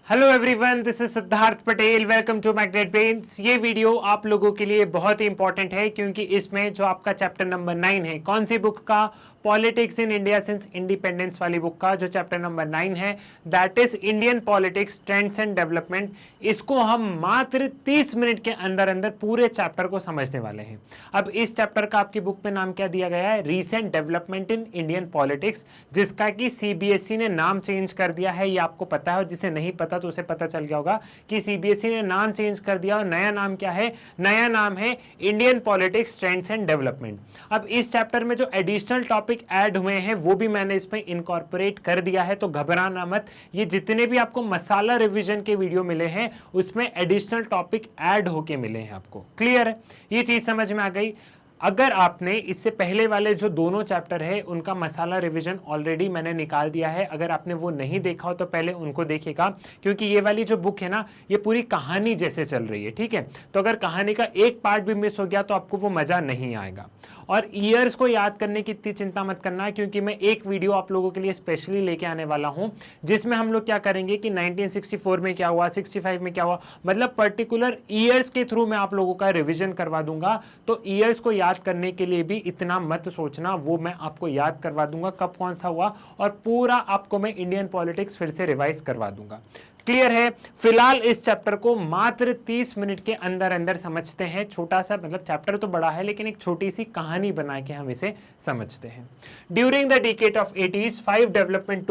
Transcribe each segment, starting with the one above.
Hello everyone, this is Siddharth Patel. Welcome to Magnet Brains. Video वीडियो आप लोगों के लिए बहुत ही इंपॉर्टेंट है क्योंकि इसमें जो आपका चैप्टर नंबर 9 है, कौन सी बुक का, politics in India since independence वाली बुक का जो चैप्टर नंबर 9 है, that is Indian politics trends and development, इसको हम मात्र 30 मिनट के अंदर अंदर पूरे चैप्टर को समझने वाले हैं। अब इस चैप्टर का आपकी बुक में नाम क्या दिया गया है? Recent development in Indian politics, जिसका कि सीबीएसई ने नाम चेंज कर दिया है। ये आपको पता है, और जिसे नहीं पता तो उसे पता चल गया होगा कि सीबीएसई ने नाम चेंज कर दिया और नया नाम क्या है? नया नाम है Indian politics trends and development. अब इस चैप्टर में जो एडिशनल टॉपिक ऐड हुए हैं वो भी मैंने इसमें इनकॉर्पोरेट कर दिया है, तो घबराना मत। ये जितने भी आपको मसाला रिवीजन के वीडियो मिले हैं उसमें एडिशनल टॉपिक ऐड होके मिले हैं आपको। क्लियर है? ये चीज समझ में आ गई। अगर आपने इससे पहले वाले जो दोनों चैप्टर है उनका मसाला रिवीजन ऑलरेडी मैंने निकाल दिया है, अगर आपने वो नहीं देखा हो तो पहले उनको देखिएगा, क्योंकि ये वाली जो बुक है ना, ये पूरी कहानी जैसे चल रही है। ठीक है, तो अगर कहानी का एक पार्ट भी मिस हो गया तो आपको वो मजा नहीं आएगा। और ईयर्स को याद करने की इतनी चिंता मत करना, क्योंकि मैं एक वीडियो आप लोगों के लिए स्पेशली लेके आने वाला हूं जिसमें हम लोग क्या करेंगे कि 1964 में क्या हुआ, 65 में क्या हुआ, मतलब पर्टिकुलर ईयर्स के थ्रू मैं आप लोगों का रिवीजन करवा दूंगा। तो ईयर्स को याद करने के लिए भी इतना मत सोचना, वो मैं आपको याद करवा दूंगा कब कौन सा हुआ, और पूरा आपको मैं इंडियन पॉलिटिक्स फिर से रिवाइज करवा दूंगा। क्लियर है? फिलहाल इस चैप्टर को मात्र 30 मिनट के अंदर अंदर समझते हैं। छोटा सा, मतलब चैप्टर तो बड़ा है लेकिन एक छोटी सी कहानी बना के हम इसे समझते हैं। During the decade of 80s, 5 development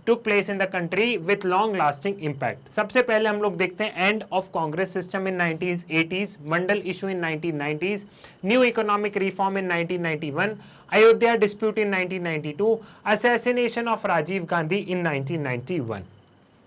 took place in the country with long lasting impact। सबसे पहले हम लोग देखते हैं end of Congress system in 1980s, Mandal issue in 1990s, new economic reform in 1991, Ayodhya dispute in 1992, assassination of Rajiv Gandhi in 1991।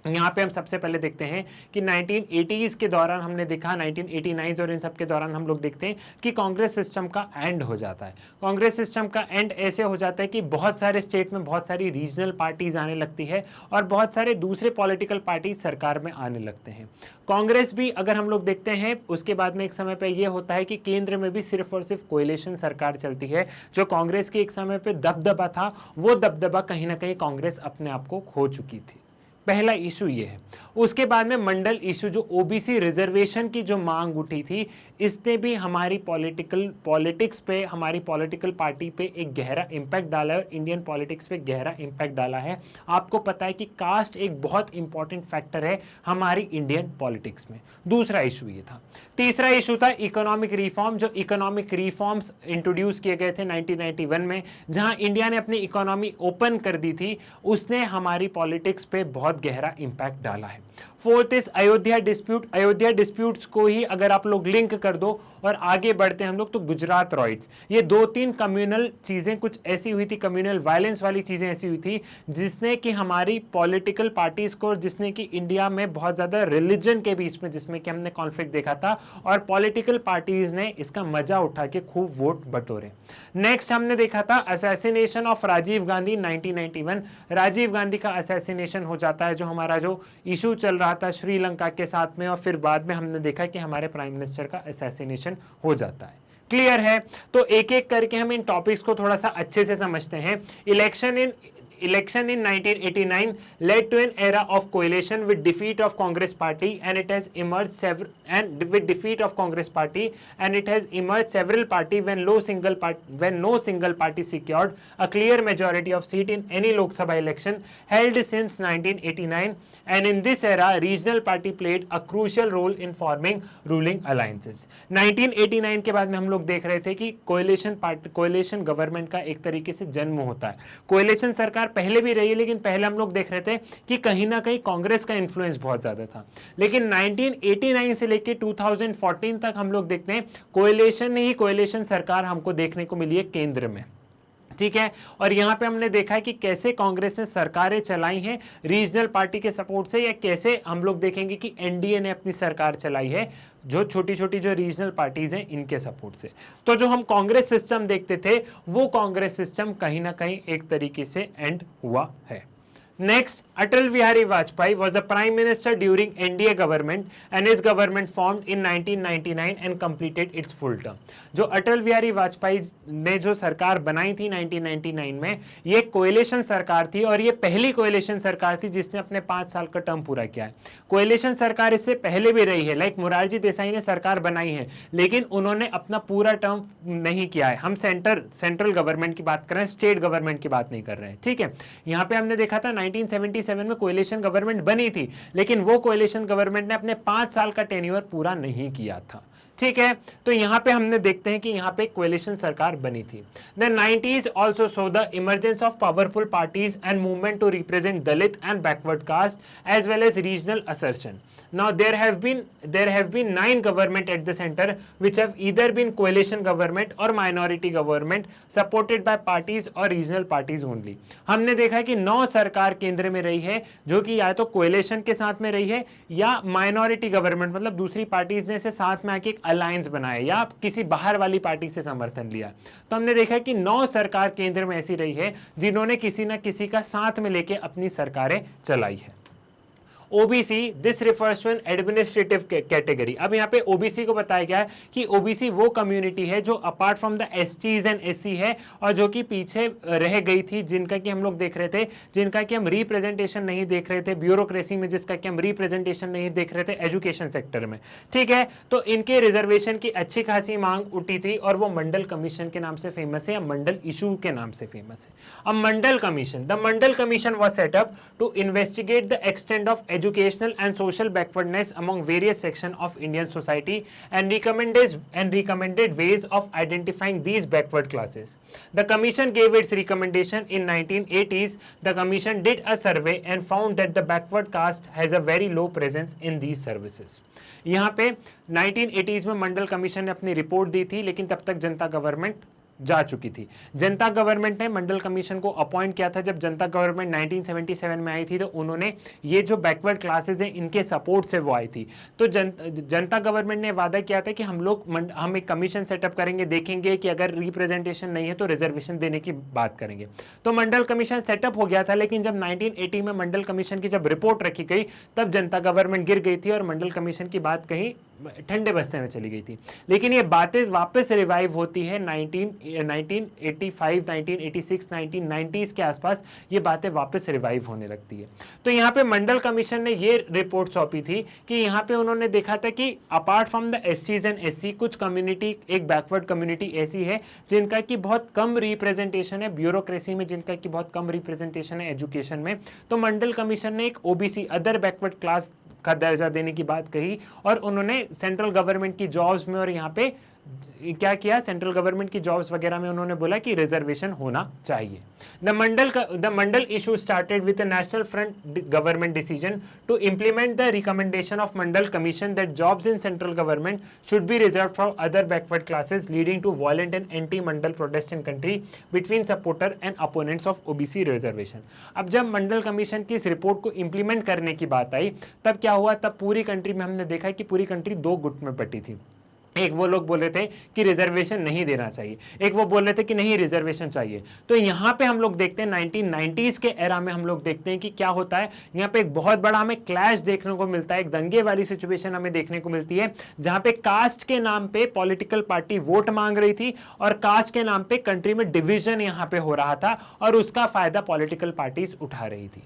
यहाँ पे हम सबसे पहले देखते हैं कि 1980s के दौरान हमने देखा, 1989 और इन सब के दौरान हम लोग देखते हैं कि कांग्रेस सिस्टम का एंड हो जाता है। कांग्रेस सिस्टम का एंड ऐसे हो जाता है कि बहुत सारे स्टेट में बहुत सारी रीजनल पार्टीज आने लगती है और बहुत सारे दूसरे पॉलिटिकल पार्टीज सरकार में आने लगते हैं। कांग्रेस भी अगर हम लोग देखते हैं, उसके बाद में एक समय पर यह होता है कि केंद्र में भी सिर्फ और सिर्फ कोएलिशन सरकार चलती है। जो कांग्रेस की एक समय पर दबदबा था, वो दबदबा कहीं ना कहीं कांग्रेस अपने आप को खो चुकी थी। पहला इशू ये है। उसके बाद में मंडल इशू, जो ओबीसी रिजर्वेशन की जो मांग उठी थी, इसने भी हमारी पॉलिटिक्स पे, हमारी पॉलिटिकल पार्टी पे एक गहरा इंपैक्ट डाला है, इंडियन पॉलिटिक्स पे गहरा इंपैक्ट डाला है। आपको पता है कि कास्ट एक बहुत इंपॉर्टेंट फैक्टर है हमारी इंडियन पॉलिटिक्स में। दूसरा इशू ये था। तीसरा इशू था इकोनॉमिक रिफॉर्म, जो इकोनॉमिक रिफॉर्म्स इंट्रोड्यूस किए गए थे 1991 में, जहां इंडिया ने अपनी इकोनॉमी ओपन कर दी थी, उसने हमारी पॉलिटिक्स पे बहुत गहरा इंपैक्ट डाला है। Fourth is Ayodhya dispute. Ayodhya disputes को ही अगर आप लोग लिंक कर दो और आगे बढ़ते हैं हम लोग, तो गुजरात रॉयट्स, ये 2-3 कम्युनल चीजें कुछ ऐसी हुई थी, कम्युनल वायलेंस वाली चीजें ऐसी हुई थी जिसने कि हमारी पॉलिटिकल पार्टीज को, जिसने कि इंडिया में बहुत ज्यादा रिलीजन के बीच में, जिसमें कि हमने कॉन्फ्लिक्ट देखा था, और पॉलिटिकल पार्टीज ने इसका मजा उठा के खूब वोट बटोरे। नेक्स्ट हमने देखा था असैसिनेशन ऑफ राजीव गांधी 1991। राजीव गांधी का असैसिनेशन हो जाता है, जो हमारा जो इशू चल रहा था श्रीलंका के साथ में, और फिर बाद में हमने देखा कि हमारे प्राइम मिनिस्टर का असैसिनेशन हो जाता है। क्लियर है? तो एक एक करके हम इन टॉपिक्स को थोड़ा सा अच्छे से समझते हैं। Election in 1989 led to an era of coalition with defeat of Congress party, and it has emerged several party when no single party secured a clear majority of seat in any Lok Sabha election held since 1989, and in this era regional party played a crucial role in forming ruling alliances। 1989 के बाद में हम लोग देख रहे थे कि coalition government का एक तरीके से जन्म होता है। कोएलिशन सरकार पहले भी रही है, लेकिन पहले हम लोग देख रहे थे कि कहीं ना कहीं कांग्रेस का इन्फ्लुएंस बहुत ज्यादा था, लेकिन 1989 से लेकर 2014 तक हम लोग देखते हैं कोएलिशन सरकार हमको देखने को मिली है केंद्र में। ठीक है, और यहां पे हमने देखा है कि कैसे कांग्रेस ने सरकारें चलाई हैं रीजनल पार्टी के सपोर्ट से, या कैसे हम लोग देखेंगे कि एनडीए ने अपनी सरकार चलाई है जो छोटी छोटी जो रीजनल पार्टीज हैं इनके सपोर्ट से। तो जो हम कांग्रेस सिस्टम देखते थे, वो कांग्रेस सिस्टम कहीं ना कहीं एक तरीके से एंड हुआ है। Next Atal Bihari Vajpayee was the prime minister during NDA government and his government formed in 1999 and completed its full term. जो अटल बिहारी वाजपेयी ने जो सरकार बनाई थी 1999 में, ये कोएलिशन सरकार थी और ये पहली कोएलिशन सरकार थी जिसने अपने 5 साल का टर्म पूरा किया है। कोएलिशन सरकार इससे पहले भी रही है, लाइक मोरारजी देसाई ने सरकार बनाई है लेकिन उन्होंने अपना पूरा टर्म नहीं किया है। हम सेंट्रल गवर्नमेंट की बात कर रहे हैं, स्टेट गवर्नमेंट की बात नहीं कर रहे हैं, ठीक है। यहाँ पे हमने देखा था 1977 में कोएलिशन गवर्नमेंट बनी थी लेकिन वो कोएलिशन गवर्नमेंट ने अपने 5 साल का टेन्योर पूरा नहीं किया था, ठीक है। तो यहां पे हमने देखते हैं कि यहां पे कोएलिशन सरकार बनी थी। The 90s also so the emergence of powerful parties and movement to represent Dalit and backward caste as well as regional assertion. Now there have been 9 government at the center which have either been coalition government or minority government supported by parties or regional parties only. हमने देखा है कि 9 सरकार केंद्र में रही है जो कि या तो कोएलिशन के साथ में रही है या माइनॉरिटी गवर्नमेंट, मतलब दूसरी पार्टीज ने से साथ में आके एक अलायंस बनाया या किसी बाहर वाली पार्टी से समर्थन लिया। तो हमने देखा है कि 9 सरकार केंद्र में ऐसी रही है जिन्होंने किसी ना किसी का साथ में लेके अपनी सरकारें चलाई है। OBC, this refers to an administrative category. अब यहाँ पे ओबीसी को बताया गया है कि ओबीसी वो कम्युनिटी है जो apart from the STs and SC है और जो कि पीछे रह गई थी, जिनका कि हम लोग देख रहे थे, जिनका कि हम रिप्रेजेंटेशन नहीं देख रहे थे ब्यूरोक्रेसी में, जिसका कि हम रिप्रेजेंटेशन नहीं देख रहे थे एजुकेशन सेक्टर में, ठीक है। तो इनके रिजर्वेशन की अच्छी खासी मांग उठी थी और वो मंडल कमीशन के नाम से फेमस है या मंडल इशू के नाम से फेमस है। अब Mandal commission, the Mandal commission was set up to investigate the extent of educational and social backwardness among various sections of Indian society and recommended ways of identifying these backward classes. The commission gave its recommendation in 1980s. The commission did a survey and found that the backward caste has a very low presence in these services. यहाँ पे 1980s में मंडल commission ने अपनी report दी थी लेकिन तब तक जनता government जा चुकी थी। जनता गवर्नमेंट ने मंडल कमीशन को अपॉइंट किया था जब जनता गवर्नमेंट 1977 में आई थी, तो उन्होंने ये जो बैकवर्ड क्लासेस हैं इनके सपोर्ट से वो आई थी। तो जनता गवर्नमेंट ने वादा किया था कि हम एक कमीशन सेटअप करेंगे, देखेंगे कि अगर रिप्रेजेंटेशन नहीं है तो रिजर्वेशन देने की बात करेंगे। तो मंडल कमीशन सेटअप हो गया था लेकिन जब 1980 में मंडल कमीशन की जब रिपोर्ट रखी गई तब जनता गवर्नमेंट गिर गई थी और मंडल कमीशन की बात कहीं ठंडे बस्ते में चली गई थी। लेकिन ये बातें वापस रिवाइव होती है 1985, 1986, 1990s के आसपास ये बातें वापस रिवाइव होने लगती है। तो यहाँ पे मंडल कमीशन ने ये रिपोर्ट सौंपी थी कि यहाँ पे उन्होंने देखा था कि apart from the STs and SC कुछ कम्युनिटी, एक बैकवर्ड कम्युनिटी ऐसी है जिनका की बहुत कम रिप्रेजेंटेशन है ब्यूरोक्रेसी में, जिनका की बहुत कम रिप्रेजेंटेशन है एजुकेशन में। तो मंडल कमीशन ने एक ओबीसी, अदर बैकवर्ड क्लास का दर्जा देने की बात कही और उन्होंने सेंट्रल गवर्नमेंट की जॉब्स में और यहाँ पे क्या किया, सेंट्रल गवर्नमेंट की जॉब्स वगैरह में उन्होंने बोला कि रिजर्वेशन होना चाहिए। The Mandal issue started with the National Front government decision to implement the recommendation of Mandal commission that jobs in central government should be reserved for other backward classes, leading to violent and anti Mandal protest in country between supporter and opponents of OBC reservation. अब जब मंडल commission की इस report को implement करने की बात आई तब क्या हुआ, तब पूरी कंट्री में हमने देखा कि पूरी कंट्री 2 गुट में बटी थी। एक वो लोग बोल रहे थे कि रिजर्वेशन नहीं देना चाहिए, एक वो बोल रहे थे कि नहीं रिजर्वेशन चाहिए। तो यहाँ पे हम लोग देखते हैं 1990s के एरा में हम लोग देखते हैं कि क्या होता है, यहाँ पे एक बहुत बड़ा हमें क्लैश देखने को मिलता है, एक दंगे वाली सिचुएशन हमें देखने को मिलती है जहाँ पे कास्ट के नाम पे पॉलिटिकल पार्टी वोट मांग रही थी और कास्ट के नाम पे कंट्री में डिविजन यहाँ पे हो रहा था और उसका फायदा पॉलिटिकल पार्टीज उठा रही थी।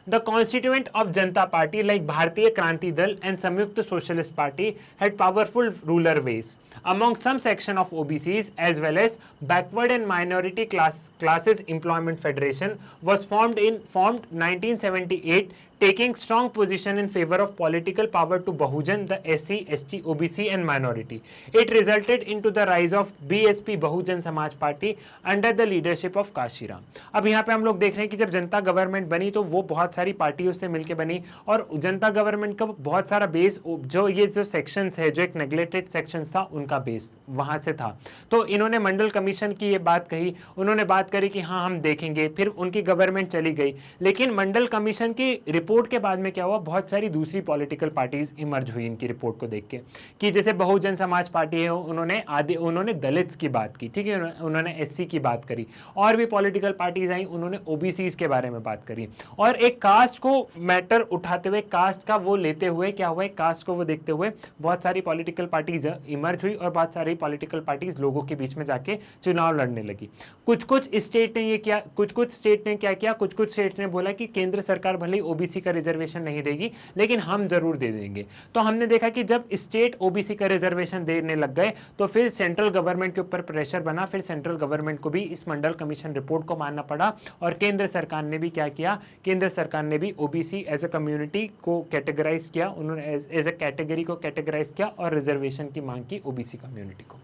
The constituent of Janata Party like Bharatiya Kranti Dal and Samyukta Socialist Party had powerful ruler base among some section of OBCs as well as backward and minority classes. Employment Federation was formed 1978, taking strong position in favor of political power to Bahujan, the SC, ST, OBC and minority. It resulted into the rise of BSP Bahujan Samaj Party under the leadership of Kashi Ram. अब यहाँ पे हम लोग देख रहे हैं कि जब जनता गवर्नमेंट बनी तो वो बहुत सारी पार्टियों से मिलकर बनी और जनता गवर्नमेंट का बहुत सारा बेस, जो ये जो सेक्शंस है, जो एक नेग्लेक्टेड सेक्शंस था, उनका बेस वहां से था। तो इन्होंने मंडल कमीशन की ये बात कही, उन्होंने बात करी कि हाँ हम देखेंगे, फिर उनकी गवर्नमेंट चली गई। लेकिन मंडल कमीशन की रिपोर्ट के बाद में क्या हुआ, बहुत सारी दूसरी पॉलिटिकल पार्टीज इमर्ज हुई इनकी रिपोर्ट को देख के, कि जैसे बहुजन समाज पार्टी है, उन्होंने दलित्स की बात की, ठीक है, उन्होंने एससी की बात करी, और भी पॉलिटिकल पार्टीज आई, उन्होंने ओबीसीज के बारे में बात करी, और एक कास्ट को मैटर उठाते हुए, कास्ट का वो लेते हुए क्या हुआ, कास्ट को वो देखते हुए बहुत सारी पॉलिटिकल पार्टीज इमर्ज हुई और बहुत सारी पॉलिटिकल पार्टीज लोगों के बीच में जाके चुनाव लड़ने लगी। कुछ स्टेट ने ये किया, कुछ स्टेट ने क्या किया, कुछ स्टेट ने बोला कि केंद्र सरकार भले ही ओबीसी का रिजर्वेशन नहीं देगी लेकिन हम जरूर दे देंगे। तो हमने देखा कि जब स्टेट ओबीसी का रिजर्वेशन देने लग गए तो फिर सेंट्रल गवर्नमेंट के ऊपर प्रेशर बना, फिर सेंट्रल गवर्नमेंट को भी इस मंडल कमीशन रिपोर्ट को मानना पड़ा और केंद्र सरकार ने भी क्या किया, केंद्र सरकार ने भी ओबीसी एज अ कम्युनिटी को कैटेगराइज किया, उन्होंने एज अ कैटेगरी को कैटेगराइज किया और रिजर्वेशन की मांग की ओबीसी कम्युनिटी को।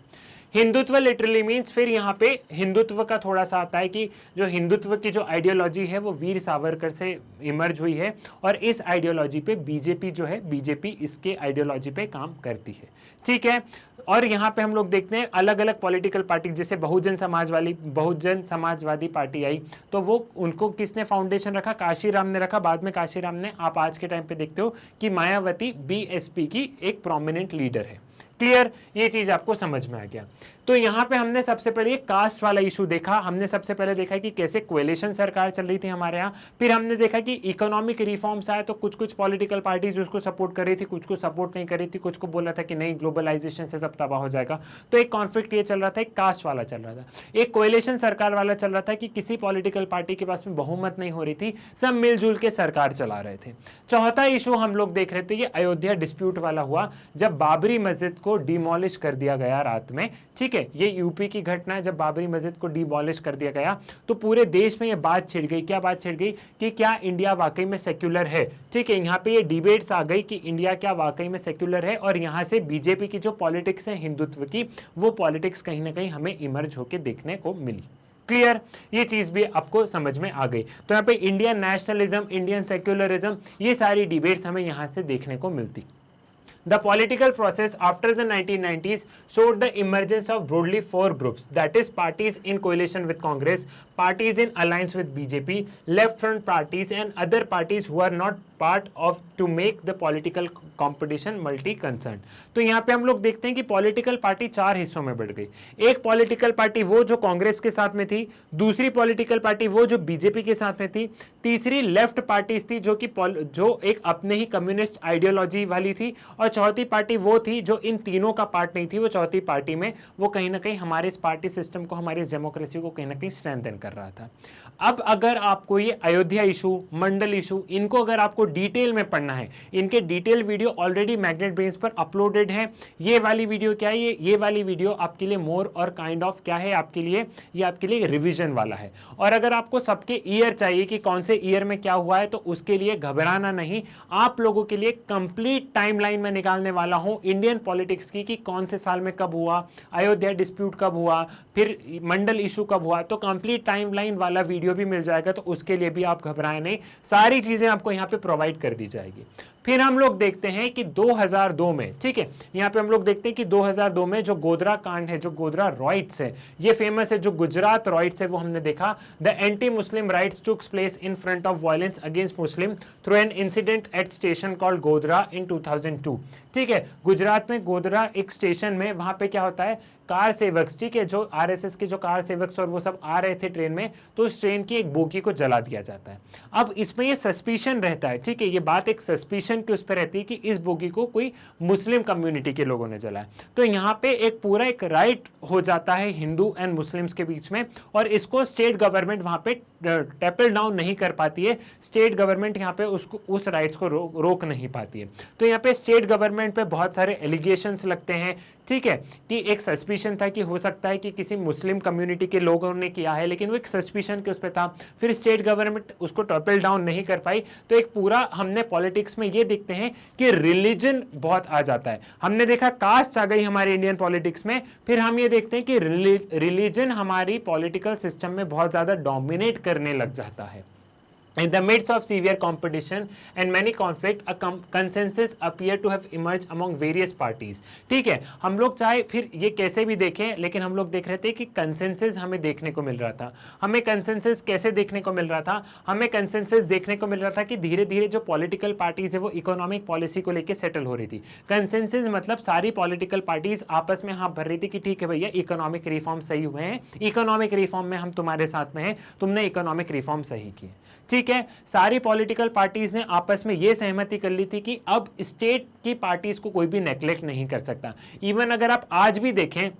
हिंदुत्व लिटरली मीन्स, फिर यहाँ पे हिंदुत्व का थोड़ा सा आता है कि जो हिंदुत्व की जो आइडियोलॉजी है वो वीर सावरकर से इमर्ज हुई है और इस आइडियोलॉजी पे बीजेपी जो है, बीजेपी इसके आइडियोलॉजी पे काम करती है, ठीक है। और यहाँ पे हम लोग देखते हैं अलग अलग पॉलिटिकल पार्टी, जैसे बहुजन समाजवादी पार्टी आई तो वो उनको किसने फाउंडेशन रखा, काशीराम ने रखा। बाद में काशीराम ने, आप आज के टाइम पे देखते हो कि मायावती बीएसपी की एक प्रोमिनेंट लीडर है। क्लियर, ये चीज आपको समझ में आ गया। तो यहाँ पे हमने सबसे पहले कास्ट वाला इशू देखा, हमने सबसे पहले देखा कि कैसे कोएलिशन सरकार चल रही थी हमारे यहाँ, फिर हमने देखा कि इकोनॉमिक रिफॉर्म्स आए तो कुछ पॉलिटिकल पार्टीज उसको सपोर्ट कर रही थी, कुछ को सपोर्ट नहीं कर रही थी, कुछ को बोला था कि नहीं ग्लोबलाइजेशन से सब तबाह हो जाएगा। तो एक कॉन्फ्लिक्ट ये चल रहा था, एक कास्ट वाला चल रहा था, एक कोएलिशन सरकार वाला चल रहा था कि किसी पॉलिटिकल पार्टी के पास में बहुमत नहीं हो रही थी, सब मिलजुल के सरकार चला रहे थे। चौथा इशू हम लोग देख रहे थे, ये अयोध्या डिस्प्यूट वाला हुआ, जब बाबरी मस्जिद को डिमोलिश कर दिया गया रात में, ठीक है। ये यूपी की घटना है, जब बाबरी मस्जिद को डिमोलिश कर दिया गया तो पूरे देश में ये बात छिड़ गई। क्या बात छिड़ गई कि क्या इंडिया वाकई में सेक्युलर है, ठीक है। यहाँ पे ये डिबेट्स आ गई कि इंडिया क्या वाकई में सेक्युलर है, और यहाँ से बीजेपी की जो पॉलिटिक्स है हिंदुत्व की, वो पॉलिटिक्स कहीं ना कहीं हमें इमर्ज होकर देखने को मिली। क्लियर, ये चीज भी आपको समझ में आ गई। तो यहाँ पे इंडियन नेशनलिज्म, इंडियन सेक्युलरिज्म, ये सारी डिबेट्स हमें यहाँ से देखने को मिलती। The political process after the 1990s showed the emergence of broadly four groups, that is parties in coalition with Congress, parties in alliance with BJP, left front parties and other parties who are not part of to make the political competition multi-concerned। तो यहाँ पे हम लोग देखते हैं कि political party चार हिस्सों में बढ़ गई। एक पॉलिटिकल पार्टी वो जो कांग्रेस के साथ में थी, दूसरी पॉलिटिकल पार्टी वो जो बीजेपी के साथ में थी, तीसरी लेफ्ट पार्टीज थी जो एक अपने ही कम्युनिस्ट आइडियोलॉजी वाली थी, और चौथी पार्टी वो थी जो इन तीनों का पार्ट नहीं थी। वो चौथी पार्टी में वो कहीं ना कहीं हमारे इस पार्टी सिस्टम को, हमारी डेमोक्रेसी को कहीं ना कहीं स्ट्रेंथन कर रहा था। अब अगर आपको ये अयोध्या इशू, मंडल इशू, इनको अगर आपको डिटेल में पढ़ना है, इनके detail video already magnet brains पर अपलोडेड है। ये वाली वीडियो क्या है, ये वाली वीडियो आपके लिए मोर और काइंड ऑफ क्या है आपके लिए, ये आपके लिए रिवीजन वाला है। और अगर आपको सबके ईयर चाहिए कि कौन से ईयर में क्या हुआ है, तो उसके लिए घबराना नहीं, आप लोगों के लिए कंप्लीट टाइमलाइन में निकालने वाला हूं इंडियन पॉलिटिक्स की, कि कौन से साल में कब हुआ, अयोध्या डिस्प्यूट कब हुआ, फिर मंडल इशू कब हुआ। तो कंप्लीट टाइमलाइन वाला वीडियो भी मिल जाएगा, तो उसके लिए भी आप घबराएं नहीं, सारी चीजें आपको यहाँ पे प्रोवाइड कर दी जाएगी। फिर हम लोग देखते हैं कि 2002 में, ठीक है, यहाँ पे हम लोग देखते हैं कि 2002 में जो गोधरा कांड है, जो गोधरा रॉइट्स है, ये फेमस है, जो गुजरात रॉइट्स है, वो हमने देखा। The anti Muslim riots took place in front of violence against Muslim through an incident at station called Godhra in 2002। ठीक है, गुजरात में गोधरा एक स्टेशन में, वहां पे क्या होता है, कार सेवक्स, ठीक है, जो आरएसएस के जो कार सेवक्स और वो सब आ रहे थे ट्रेन में, तो उस ट्रेन की एक बोगी को जला दिया जाता है। अब इसमें ये सस्पिशन रहता है, ठीक है, ये बात एक सस्पिशन के उस पर रहती है कि इस बोगी को कोई मुस्लिम कम्युनिटी के लोगों ने जलाया। तो यहाँ पे एक पूरा एक राइट हो जाता है हिंदू एंड मुस्लिम्स के बीच में, और इसको स्टेट गवर्नमेंट वहां पे टैपल डाउन नहीं कर पाती है। स्टेट गवर्नमेंट यहाँ पे उसको, उस राइट्स को रोक नहीं पाती है। तो यहाँ पे स्टेट गवर्नमेंट पे बहुत सारे एलिगेशंस लगते हैं, ठीक है, कि एक सस्पिशन था कि हो सकता है कि किसी मुस्लिम कम्युनिटी के लोगों ने किया है, लेकिन वो एक सस्पिशन के उस पर था। फिर स्टेट गवर्नमेंट उसको टॉपल डाउन नहीं कर पाई। तो एक पूरा हमने पॉलिटिक्स में ये देखते हैं कि रिलीजन बहुत आ जाता है। हमने देखा कास्ट आ गई हमारे इंडियन पॉलिटिक्स में, फिर हम ये देखते हैं कि रिलीजन हमारी पॉलिटिकल सिस्टम में बहुत ज्यादा डोमिनेट करने लग जाता है। In the midst of severe competition and many conflict, a consensus appeared to have emerged among various parties। ठीक है, हम लोग चाहे फिर ये कैसे भी देखें, लेकिन हम लोग देख रहे थे कि कंसेंसस हमें देखने को मिल रहा था। हमें कंसेंसस कैसे देखने को मिल रहा था, हमें कंसेंसस देखने को मिल रहा था कि धीरे धीरे जो पॉलिटिकल पार्टीज है वो इकोनॉमिक पॉलिसी को लेकर सेटल हो रही थी। कंसेंसस मतलब सारी पॉलिटिकल पार्टीज आपस में हाथ भर रही थी कि ठीक है भैया, इकोनॉमिक रिफॉर्म सही हुए हैं, इकोनॉमिक रिफॉर्म में हम तुम्हारे साथ में हैं, तुमने इकोनॉमिक रिफॉर्म सही किए। ठीक ठीक है, सारी पॉलिटिकल पार्टीज ने आपस में यह सहमति कर ली थी कि अब स्टेट की पार्टीज को कोई भी नेग्लेक्ट नहीं कर सकता। इवन अगर आप आज भी देखें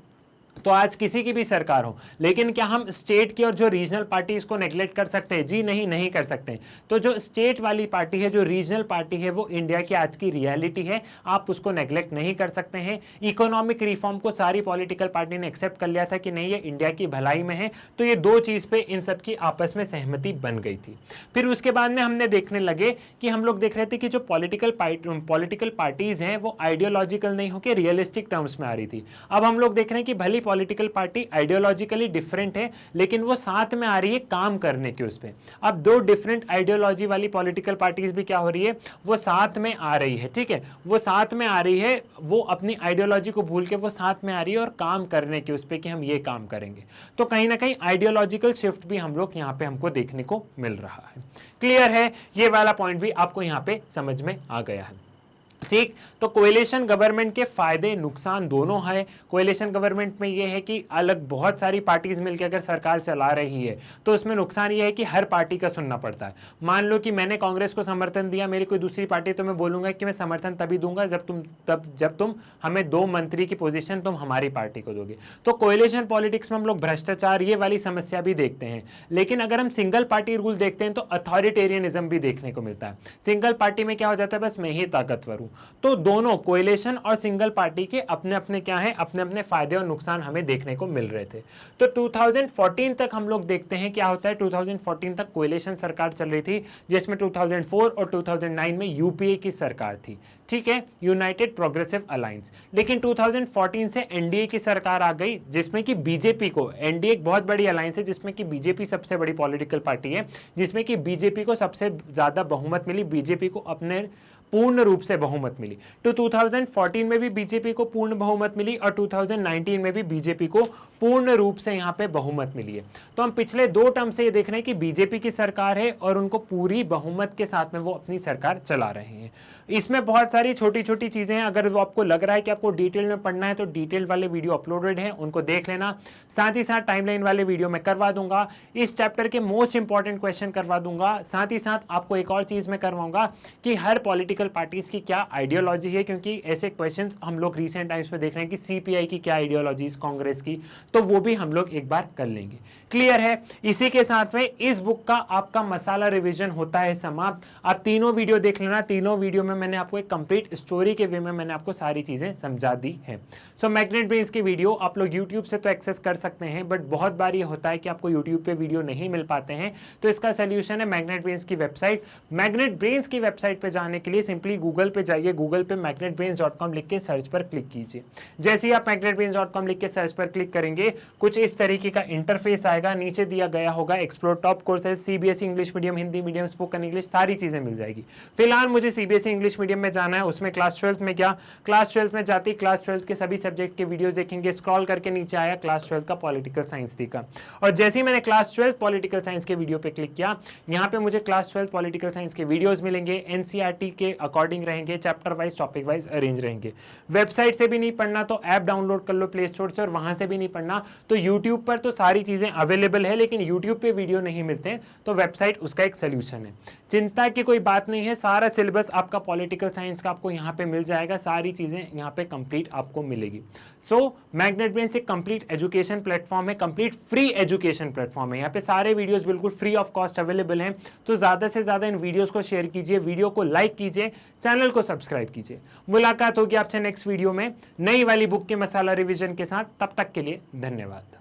तो आज किसी की भी सरकार हो, लेकिन क्या हम स्टेट की और जो रीजनल पार्टीज को नेग्लेक्ट कर सकते हैं? जी नहीं, नहीं कर सकते। तो जो स्टेट वाली पार्टी है, जो रीजनल पार्टी है, वो इंडिया की आज की रियलिटी है, आप उसको नेग्लेक्ट नहीं कर सकते हैं। इकोनॉमिक रिफॉर्म को सारी पॉलिटिकल पार्टी ने एक्सेप्ट कर लिया था कि नहीं, ये इंडिया की भलाई में है। तो ये दो चीज पे इन सब की आपस में सहमति बन गई थी। फिर उसके बाद में हमने देखने लगे कि हम लोग देख रहे थे कि जो पॉलिटिकल पार्टीज हैं वो आइडियोलॉजिकल नहीं होकर रियलिस्टिक टर्म्स में आ रही थी। अब हम लोग देख रहे हैं कि भली पॉलिटिकल पार्टी आइडियोलॉजिकली डिफरेंट है, लेकिन वो साथ में आ रही है काम करने के उस पे। अब दो डिफरेंट आइडियोलॉजी वाली पॉलिटिकल पार्टीज भी क्या हो रही है, वो साथ में आ रही है। ठीक है, वो साथ में आ रही है, वो अपनी आइडियोलॉजी को भूल के वो साथ में आ रही है और काम करने के उस पे कि हम ये काम करेंगे। तो कहीं ना कहीं आइडियोलॉजिकल शिफ्ट भी हम लोग यहाँ पे हमको देखने को मिल रहा है। क्लियर है, ये वाला पॉइंट भी आपको यहाँ पे समझ में आ गया है। ठीक, तो कोएलिशन गवर्नमेंट के फायदे नुकसान दोनों है। कोएलिशन गवर्नमेंट में ये है कि अलग बहुत सारी पार्टीज मिलकर अगर सरकार चला रही है तो उसमें नुकसान ये है कि हर पार्टी का सुनना पड़ता है। मान लो कि मैंने कांग्रेस को समर्थन दिया, मेरी कोई दूसरी पार्टी, तो मैं बोलूंगा कि मैं समर्थन तभी दूंगा जब तुम हमें 2 मंत्री की पोजीशन तुम हमारी पार्टी को दोगे। तो कोएलिशन पॉलिटिक्स में हम लोग भ्रष्टाचार ये वाली समस्या भी देखते हैं। लेकिन अगर हम सिंगल पार्टी रूल देखते हैं तो अथॉरिटेरियनिज्म भी देखने को मिलता है। सिंगल पार्टी में क्या हो जाता है, बस मैं ही ताकतवर हूं। तो दोनों कोएलिशन और सिंगल पार्टी के अपने अपने क्या है, अपने अपने फायदे और नुकसान हमें देखने को मिल रहे थे। तो 2014 तक हम लोग देखते हैं क्या होता है। 2014 तक कोएलिशन सरकार चल रही थी, जिसमें 2004 और 2009 में यूपीए की सरकार थी। ठीक है, यूनाइटेड प्रोग्रेसिव अलायंस। लेकिन 2014 से एनडीए की सरकार आ गई, जिसमें कि बीजेपी को, एनडीए एक बहुत बड़ी अलायंस है जिसमें कि बीजेपी सबसे बड़ी पॉलिटिकल पार्टी है, जिसमें कि बीजेपी को सबसे ज्यादा बहुमत मिली, बीजेपी को अपने पूर्ण रूप से बहुमत मिली। तो 2014 में भी बीजेपी को पूर्ण बहुमत मिली और 2019 में भी बीजेपी को पूर्ण रूप से यहां पे बहुमत मिली है। तो हम पिछले 2 टर्म से ये देख रहे हैं कि बीजेपी की सरकार है और उनको पूरी बहुमत के साथ में वो अपनी सरकार चला रहे हैं। इसमें बहुत सारी छोटी छोटी चीजें हैं, अगर वो आपको लग रहा है कि आपको डिटेल में पढ़ना है तो डिटेल वाले वीडियो अपलोडेड है, उनको देख लेना। साथ ही साथ टाइमलाइन वाले वीडियो मैं करवा दूंगा, इस चैप्टर के मोस्ट इंपॉर्टेंट क्वेश्चन करवा दूंगा। साथ ही साथ आपको एक और चीज मैं करवाऊंगा कि हर पॉलिटिकल पार्टीज की क्या आइडियोलॉजी है, क्योंकि ऐसे क्वेश्चंस हम लोग रिसेंट टाइम्स में देख रहे हैं कि सीपीआई की क्या आइडियोलॉजी, कांग्रेस की, तो वो भी हम लोग एक बार कर लेंगे। क्लियर है, इसी के साथ में इस बुक का आपका मसाला रिवीजन होता है समाप्त। आप तीनों वीडियो देख लेना, तीनों वीडियो में मैंने आपको एक कंप्लीट स्टोरी के वे में मैंने आपको सारी चीजें समझा दी है। सो मैग्नेट ब्रेन्स की वीडियो आप लोग यूट्यूब से तो एक्सेस कर सकते हैं, बट बहुत बार ये होता है कि आपको यूट्यूब पे वीडियो नहीं मिल पाते हैं, तो इसका सोल्यूशन है मैग्नेट ब्रेन्स की वेबसाइट। मैग्नेट ब्रेन्स की वेबसाइट पे जाने के लिए सिंपली गूगल पे जाइए, गूगल पे magnetbrains.com लिख के सर्च पर क्लिक कीजिए। जैसे ही आप magnetbrains.com लिख के सर्च पर क्लिक करेंगे, कुछ इस तरीके का इंटरफेस आएगा। नीचे दिया गया होगा explore top courses, CBSE English medium, Hindi medium, spoken English, सारी चीजें मिल जाएगी। फिलहाल मुझे सीबीएसई इंग्लिश मीडियम में जाना है, उसमें क्लास 12 में क्या, क्लास 12 में जाती क्लास 12 के सभी सब्जेक्ट के वीडियोस देखेंगे। स्क्रॉल करके नीचे आया, क्लास 12 का पॉलिटिकल साइंस दिखा, और जैसे ही मैंने क्लास 12 पॉलिटिकल साइंस के वीडियो पे क्लिक किया, यहाँ पे मुझे क्लास 12 पॉलिटिकल साइंस के वीडियोस मिलेंगे, एनसीईआरटी के अकॉर्डिंग रहेंगे, chapter wise topic wise arrange रहेंगे। वेबसाइट से भी नहीं पढ़ना तो ऐप डाउनलोड कर लो प्ले स्टोर से, और वहां से भी नहीं पढ़ना तो यूट्यूब पर तो सारी चीजें अवेलेबल है, लेकिन यूट्यूब पे वीडियो नहीं मिलते, तो वेबसाइट उसका एक सोल्यूशन है। चिंता की कोई बात नहीं है, सारा सिलेबस आपका पॉलिटिकल साइंस का आपको यहाँ पे मिल जाएगा, सारी चीजें यहाँ पे कंप्लीट आपको मिलेगी। सो मैग्नेट ब्रेन्स एक कंप्लीट एजुकेशन प्लेटफॉर्म है, कंप्लीट फ्री एजुकेशन प्लेटफॉर्म है। यहाँ पे सारे वीडियोस बिल्कुल फ्री ऑफ कॉस्ट अवेलेबल हैं, तो ज्यादा से ज्यादा इन वीडियोस को शेयर कीजिए, वीडियो को लाइक कीजिए, चैनल को सब्सक्राइब कीजिए। मुलाकात होगी आपसे नेक्स्ट वीडियो में नई वाली बुक के मसाला रिवीजन के साथ, तब तक के लिए धन्यवाद।